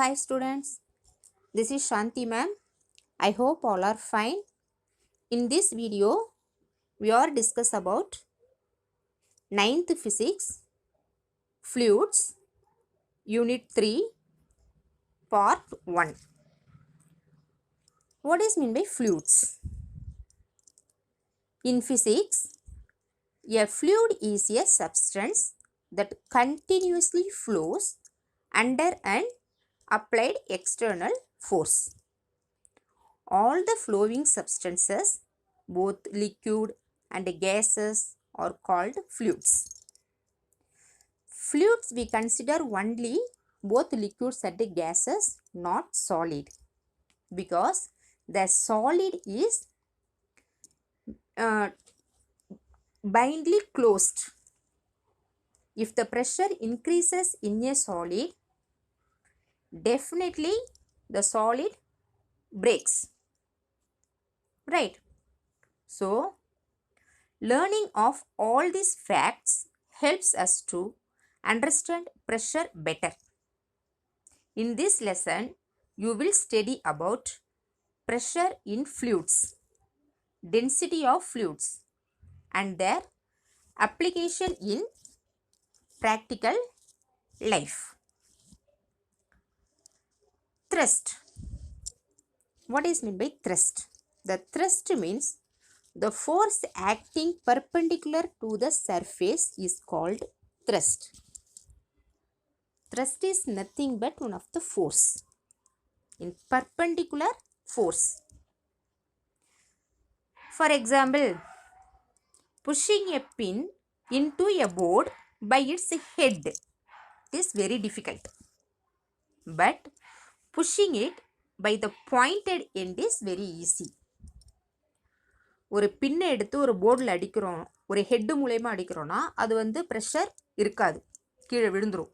Hi students, this is Shanti ma'am. I hope all are fine. In this video, we are discuss about 9th Physics, Fluids, Unit 3, Part 1. What is meant by fluids? In physics, a fluid is a substance that continuously flows under an applied external force. All the flowing substances, both liquid and gases, are called fluids. Fluids we consider only both liquids and gases, not solid, because the solid is bindly closed. If the pressure increases in a solid, definitely the solid breaks. Right? So, learning of all these facts helps us to understand pressure better. In this lesson, you will study about pressure in fluids, density of fluids, and their application in practical life. Thrust. What is meant by thrust? The thrust means the force acting perpendicular to the surface is called thrust. Thrust is nothing but one of the force in perpendicular force. For example, pushing a pin into a board by its head is very difficult, but pushing it by the pointed end is very easy. ஒரு பின்னை எடுத்து ஒரு போர்டில் அடிக்கிறோம், ஒரு head மூலயமா அடிக்கிறோன்னா அது வந்து ப்ரெஷர் இருக்காது, கீழே விழுந்துடும்.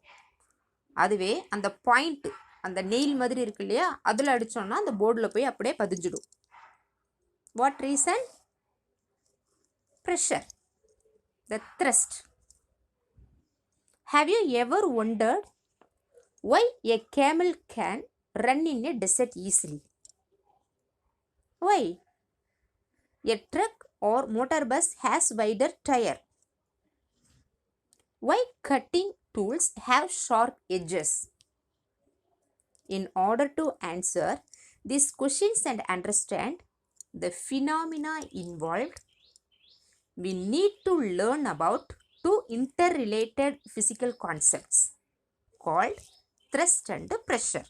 அதுவே அந்த பாயிண்ட், அந்த நெயில் மாதிரி இருக்கு இல்லையா, அதில் அடித்தோன்னா அந்த போர்டில் போய் அப்படியே பதிஞ்சிடும். What reason? Pressure, the thrust. Have you ever wondered why a camel can run in a desert easily? Why? A truck or motor bus has wider tire. Why cutting tools have sharp edges? In order to answer these questions and understand the phenomena involved, we need to learn about two interrelated physical concepts called thrust and pressure.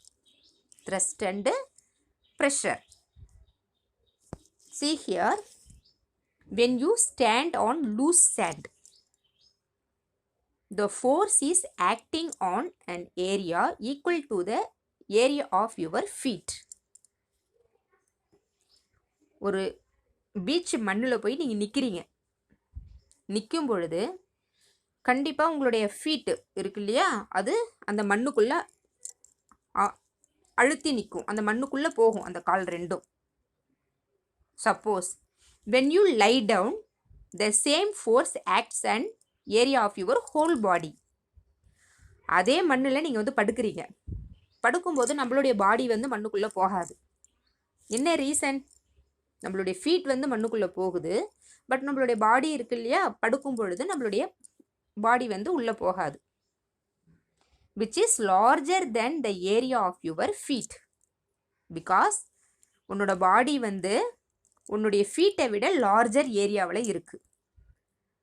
Thrust and pressure. See here, when you stand on loose sand, the force is acting on an area equal to the area of your feet. ஒரு beach மண்ணில் போய் நீங்கள் நிற்கிறீங்க. நிற்கும் பொழுது கண்டிப்பாக உங்களுடைய feet இருக்கு இல்லையா, அது அந்த மண்ணுக்குள்ளே அழுத்தி நிற்கும், அந்த மண்ணுக்குள்ளே போகும் அந்த கால் ரெண்டும். Suppose when you lie down, the same force acts an area of your whole body. அதே மண்ணில் நீங்கள் வந்து படுக்கிறீங்க. படுக்கும்போது நம்மளுடைய பாடி வந்து மண்ணுக்குள்ளே போகாது. என்ன ரீசன்? நம்மளுடைய ஃபீட் வந்து மண்ணுக்குள்ளே போகுது, பட் நம்மளுடைய பாடி இருக்கு இல்லையா, படுக்கும் பொழுது நம்மளுடைய பாடி வந்து உள்ளே போகாது. Which is larger than the area of your feet. Because உன்னோட பாடி வந்து உன்னுடைய ஃபீட்டை விட லார்ஜர் ஏரியாவில் இருக்குது.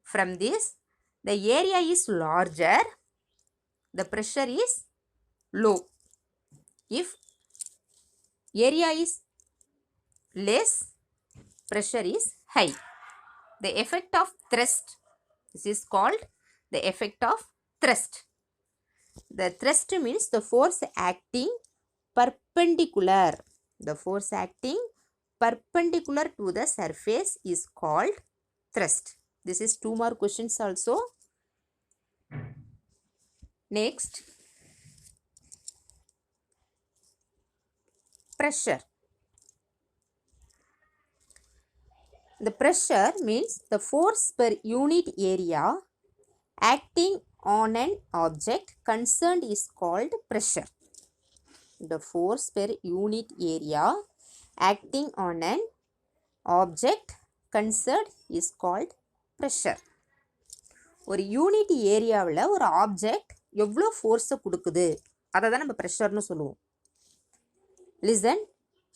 From this the area is larger, the pressure is low. If area is less, pressure is high. The effect of thrust, this is called the effect of thrust. The thrust means the force acting perpendicular. The force acting perpendicular to the surface is called thrust. This is 2 more questions also. Next, pressure. The pressure means the force per unit area acting on an object concerned is called pressure. the force per unit area acting on an object concerned is called pressure. ஒரு unit ஏரியாவில் ஒரு object எவ்வளோ ஃபோர்ஸை கொடுக்குது அதை தான் நம்ம ப்ரெஷர்னு சொல்லுவோம். Listen,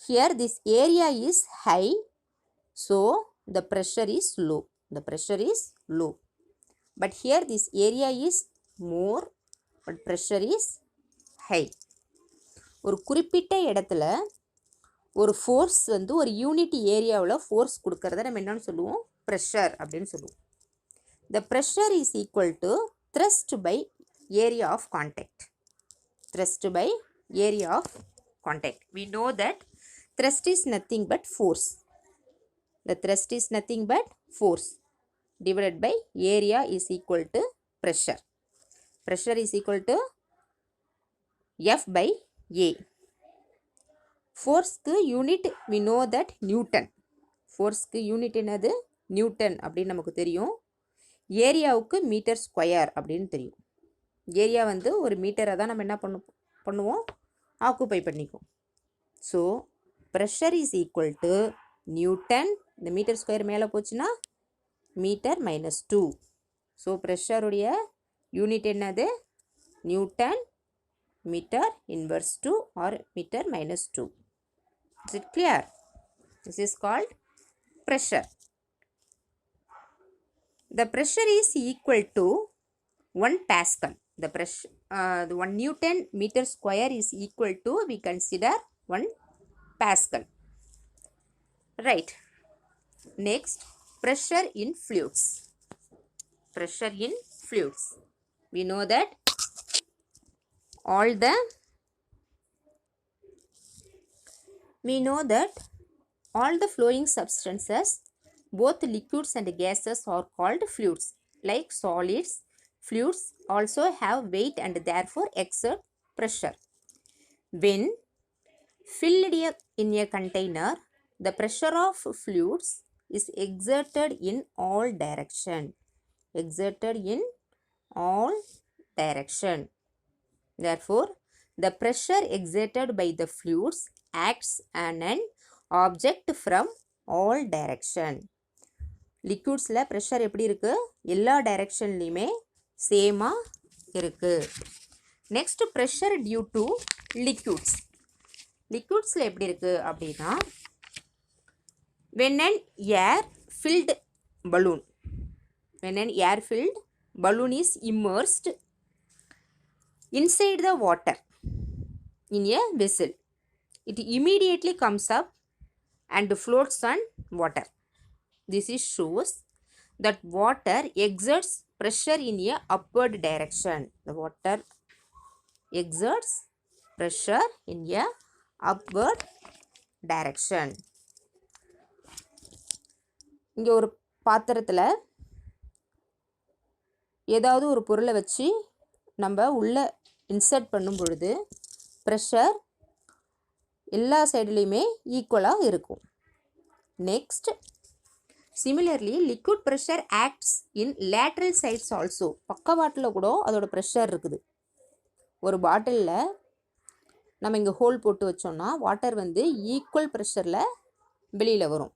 here this area is high, so the pressure is low. The pressure is low. But here this area is more, but pressure is high. ஒரு குறிப்பிட்ட இடத்துல ஒரு ஃபோர்ஸ் வந்து ஒரு யூனிட் ஏரியாவில் ஃபோர்ஸ் கொடுக்கறத நம்ம என்னன்னு சொல்லுவோம்? ப்ரெஷர் அப்படின்னு சொல்லுவோம். The pressure is equal to thrust by area of contact. Thrust by area of contact. We know that thrust is nothing but force. The thrust is nothing but force divided by area is equal to pressure. Pressure is equal to F by A. Force ku unit we know that Newton. Force ku unit என்னது? Newton அப்படின்னு நமக்கு தெரியும். ஏரியாவுக்கு metre square அப்படின்னு தெரியும். Area வந்து ஒரு மீட்டரை தான் நம்ம என்ன பண்ணுவோம்? ஆக்குப்பை பண்ணிக்குவோம். So pressure is equal to newton, இந்த மீட்டர் ஸ்கொயர் மேலே போச்சுன்னா மீட்டர் மைனஸ் 2. ஸோ ப்ரெஷருடைய யூனிட் என்னது? Newton metre inverse 2 or metre minus 2. Is it clear? This is called pressure. The pressure is equal to 1 Pascal. The pressure, the 1 Newton meter square is equal to, we consider 1 Pascal. Right. Next, pressure in fluids. Pressure in fluids. We know that all the flowing substances, both liquids and gases, are called fluids. Like solids, fluids also have weight and therefore exert pressure. When filled in a container, the pressure of fluids is exerted in all direction. Exerted in all direction. Therefore, the pressure exerted by the fluids acts on an object from all direction. லிக்விட்ஸில் pressure எப்படி இருக்குது? எல்லா டைரெக்ஷன்லேயுமே சேமாக இருக்குது. Next, pressure due to liquids. லிக்விட்ஸில் எப்படி இருக்குது அப்படின்னா, when an air-filled balloon is immersed inside the water in a vessel, it immediately comes up and floats on water. This shows that water exerts pressure in a upward direction. The water exerts pressure in a upward direction. இங்கே ஒரு பாத்திரத்தில் ஏதாவது ஒரு பொருளை வச்சு நம்ம உள்ளே insert பண்ணும் பொழுது ப்ரெஷர் எல்லா சைடுலேயுமே ஈக்குவலாக இருக்கும். Next, similarly liquid pressure acts in lateral sides also. பக்கவாட்டில் கூட அதோட ப்ரெஷர் இருக்குது. ஒரு பாட்டிலில் நம்ம இங்கே ஹோல் போட்டு வச்சோம்னா வாட்டர் வந்து ஈக்குவல் ப்ரெஷரில் வெளியில் வரும்.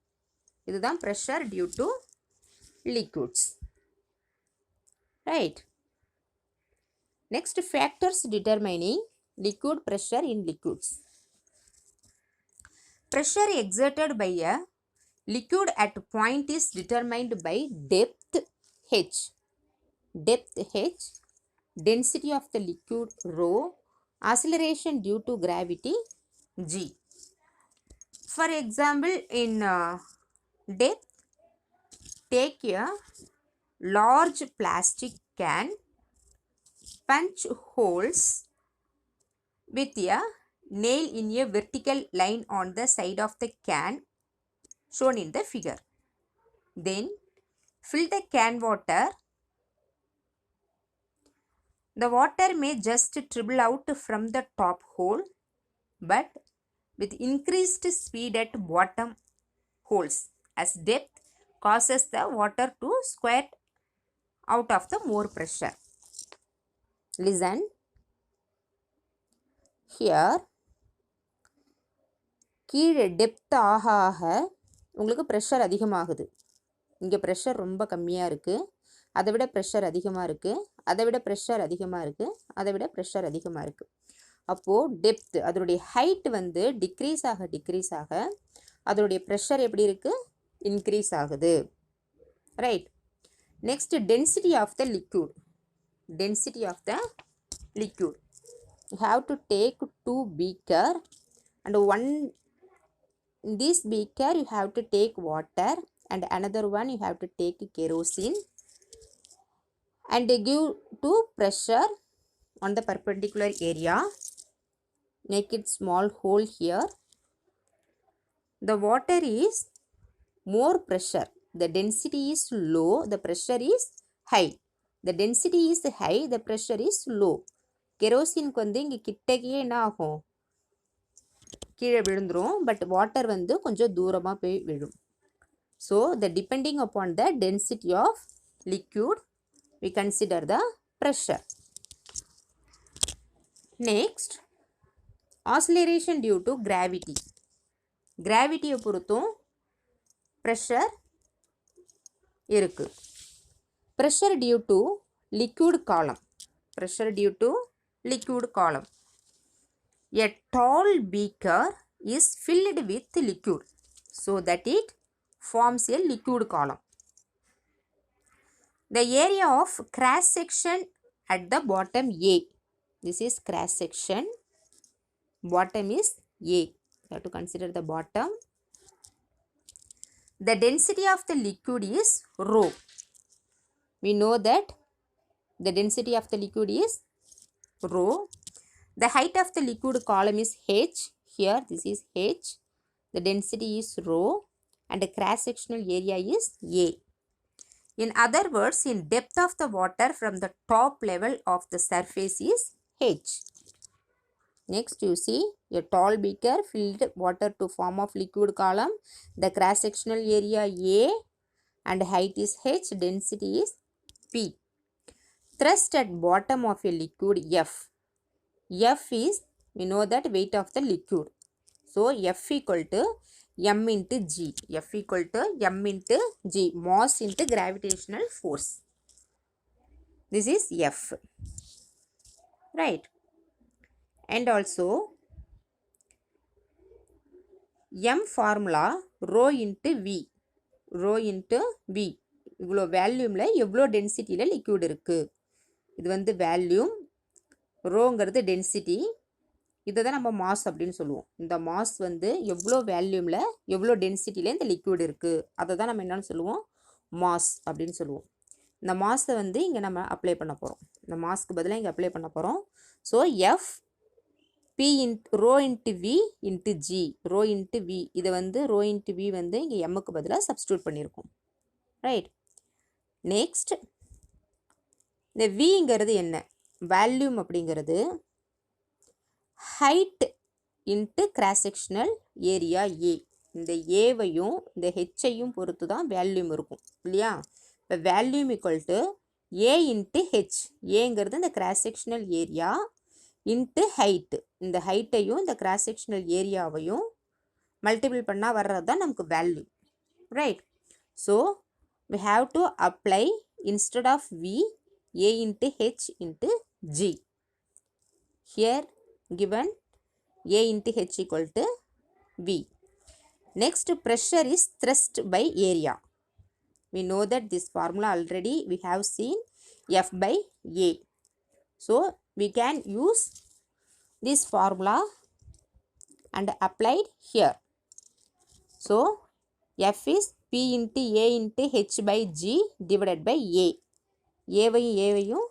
இதுதான் pressure due to liquids. Right. Next, factors determining liquid pressure in liquids. Pressure exerted by a liquid at point is determined by depth h. Depth h, density of the liquid rho, acceleration due to gravity g. For example, in depth, take a large plastic can, punch holes with a nail in a vertical line on the side of the can shown in the figure. Then fill the can water. The water may just dribble out from the top hole, but with increased speed at bottom holes, as depth causes the water to squirt out of the more pressure. Listen. Here, கீழே depth ஆக ஆக உங்களுக்கு pressure அதிகமாகுது. இங்கே pressure ரொம்ப கம்மியாக இருக்குது, அதை விட ப்ரெஷர் அதிகமாக இருக்குது, அதை விட ப்ரெஷர் அதிகமாக இருக்குது, அதை விட ப்ரெஷர் அதிகமாக இருக்குது. அப்போது டெப்த் அதனுடைய ஹைட் வந்து டிக்ரீஸ் ஆக அதனுடைய ப்ரெஷர் எப்படி இருக்குது, இன்க்ரீஸ் ஆகுது. Right. Next density of the liquid. Density of the liquid. You have to take 2 beaker and one in this beaker you have to take water and another one you have to take kerosene and give 2 pressure on the perpendicular area. Make it small hole here. The water is more pressure. The density is low, the pressure is high. The density is high, the pressure is low. கெரோசினுக்கு வந்து இங்கே கிட்டக்கே என்ன ஆகும், கீழே விழுந்துரும். But water வந்து கொஞ்சம் தூரமாக போய் விழும். So the depending upon the density of liquid we consider the pressure. Next, acceleration due to gravity. கிராவிட்டியை பொறுத்தும் ப்ரெஷர் இருக்குது. Pressure due to liquid column. Pressure due to liquid column. A tall beaker is filled with liquid so that it forms a liquid column. The area of cross section at the bottom A. This is cross section. Bottom is A. You have to consider the bottom. The density of the liquid is rho. We know that the density of the liquid is rho. The height of the liquid column is h. Here this is h. The density is rho and the cross sectional area is A. In other words, in depth of the water from the top level of the surface is h. Next you see a tall beaker filled water to form of liquid column. The cross sectional area A and height is h. Density is P. Thrust at bottom of a liquid F. F is, we know that weight of the liquid. So F equal to M into G. F equal to M into G. Mass into gravitational force. This is F. Right. And also M formula rho into V. Rho into V. இவ்வளோ வேல்யூமில் எவ்வளோ டென்சிட்டியில் liquid இருக்குது. இது வந்து வேல்யூம், ரோங்கிறது density. இதை தான் நம்ம mass அப்படின்னு சொல்லுவோம். இந்த மாஸ் வந்து எவ்வளோ வேல்யூமில் எவ்வளோ டென்சிட்டியில் இந்த லிக்யூட் இருக்குது, அதை தான் நம்ம என்னென்னு சொல்லுவோம், மாஸ் அப்படின்னு சொல்லுவோம். இந்த மாஸை வந்து இங்கே நம்ம அப்ளை பண்ண போகிறோம். இந்த மாஸ்க்கு பதிலாக இங்கே அப்ளை பண்ண போகிறோம். So F P rho into V into G. Rho into V, இதை வந்து ரோ இன்ட்டு வி வந்து இங்கே எம்முக்கு பதிலாக சப்ஸ்டியூட் பண்ணியிருக்கோம். ரைட். நெக்ஸ்ட், இந்த விங்கிறது என்ன, வேல்யூம் அப்படிங்கிறது height into cross sectional area A. இந்த ஏவையும் இந்த ஹெச்சையும் பொறுத்து தான் வேல்யூம் இருக்கும் இல்லையா. இப்போ volume equal to A into H. ஏங்கிறது இந்த cross sectional area into height. இந்த ஹைட்டையும் இந்த கிராஸ் செக்ஷனல் ஏரியாவையும் மல்டிபிள் பண்ணால் வர்றது தான் நமக்கு value. Right. So we have to apply instead of V, A into H into G. Here given A into H equal to V. Next, pressure is thrust by area. We know that this formula already we have seen, F by A. So we can use this formula and applied here. So F is P into A into H by G divided by A. ஏவையும் ஏவையும்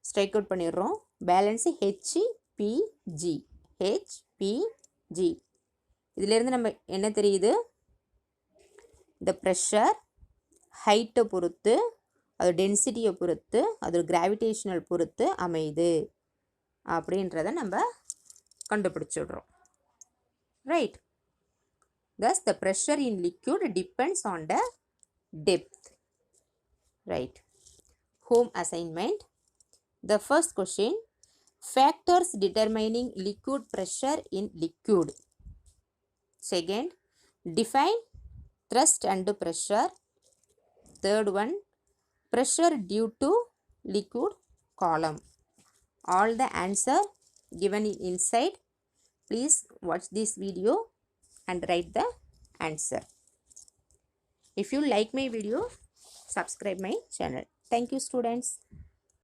strike out பண்ணிடுறோம். Balance H P G. H P G. இதிலேருந்து நம்ம என்ன தெரியுது, இந்த pressure ஹைட்டை பொறுத்து, அது டென்சிட்டியை பொறுத்து, அது கிராவிடேஷனல் பொறுத்து அமையுது அப்படின்றத நம்ம கண்டுபிடிச்சிடுறோம். Right. Thus, the pressure in liquid depends on the depth. Right. Home assignment. The first question, factors determining liquid pressure in liquid. Second, define thrust and pressure. Third one, pressure due to liquid column. All the answer given inside. Please watch this video and write the answer. If you like my video, subscribe my channel. Thank you, students.